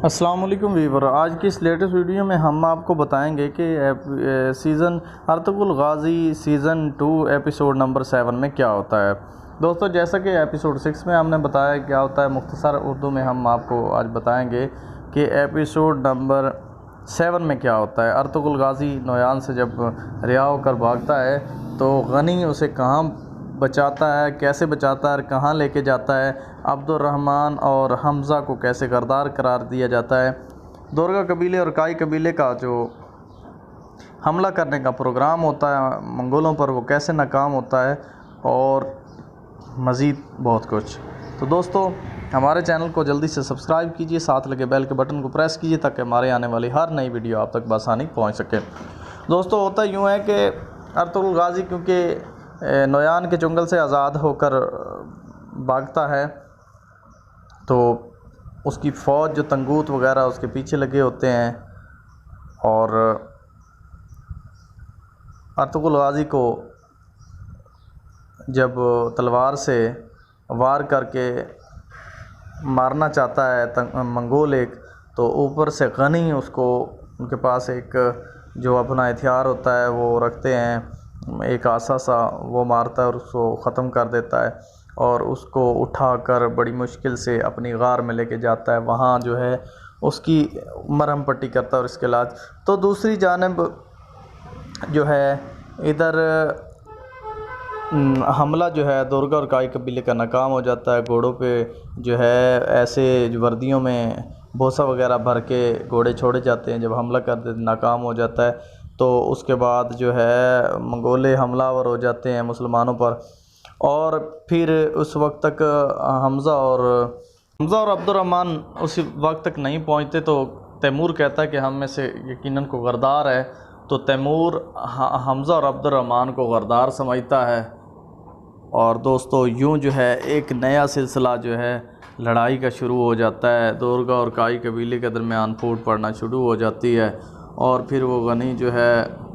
السلام علیکم ویور، آج کی اس لیٹسٹ ویڈیو میں ہم آپ کو بتائیں گے کہ season Ertugrul Ghazi season 2 episode number 7 میں کیا ہوتا ہے۔ دوستو، جیسا کہ ایپیسوڈ 6 میں ہم نے بتایا کیا ہوتا ہے، مختصر اردو میں ہم آپ کو آج بتائیں گے کہ ایپیسوڈ نمبر 7 میں کیا ہوتا ہے۔ ارطغرل غازی نویان سے جب رہا ہو کر بھاگتا ہے تو غنی اسے کہاں بچاتا ہے، کیسے بچاتا ہے اور کہاں لے کے جاتا ہے، عبد الرحمن اور حمزہ کو کیسے غدار قرار دیا جاتا ہے، دورگا قبیلے اور کائی قبیلے کا جو حملہ کرنے کا پروگرام ہوتا ہے منگولوں پر وہ کیسے ناکام ہوتا ہے، اور مزید بہت کچھ۔ تو دوستو، ہمارے چینل کو جلدی سے سبسکرائب کیجئے، ساتھ لگے بیل کے بٹن کو پریس کیجئے تاکہ ہمارے آنے والی ہر نئی ویڈیو آپ تک بآسانی پہنچ سکے۔ دوستو، ہوتا یوں ہے کہ ارطغرل غازی کیونکہ نویان کے جنگل سے آزاد ہو کر بھاگتا ہے تو اس کی فوج جو تنگوت وغیرہ اس کے پیچھے لگے ہوتے ہیں، اور ارطغرل غازی کو جب تلوار سے وار کر کے مارنا چاہتا ہے منگول ایک، تو اوپر سے غنی اس کو ان کے پاس ایک جو اپنا ہتھیار ہوتا ہے وہ رکھتے ہیں، ایک عصا سا، وہ مارتا ہے اور اس کو ختم کر دیتا ہے، اور اس کو اٹھا کر بڑی مشکل سے اپنی غار میں لے کے جاتا ہے، وہاں جو ہے اس کی مرہم پٹی کرتا ہے اور اس کے علاج۔ تو دوسری جانب جو ہے ادھر حملہ جو ہے دورگا اور کائی قبیلے کا ناکام ہو جاتا ہے۔ گھوڑوں پہ جو ہے ایسے وردیوں میں بھوسا وغیرہ بھر کے گھوڑے چھوڑے جاتے ہیں، جب حملہ کرتے ناکام ہو جاتا ہے تو اس کے بعد جو ہے منگولے حملہ آور ہو جاتے ہیں مسلمانوں پر، اور پھر اس وقت تک حمزہ اور عبد الرحمن اس وقت تک نہیں پہنچتے تو تیمور کہتا ہے کہ ہم میں سے یقیناً کو غدار ہے، تو تیمور حمزہ اور عبد الرحمن کو غدار سمجھتا ہے، اور دوستو یوں جو ہے ایک نیا سلسلہ جو ہے لڑائی کا شروع ہو جاتا ہے، دورگا اور کائی قبیلے کے درمیان پھوٹ پڑنا شروع ہو جاتی ہے، اور پھر وہ غنی جو ہے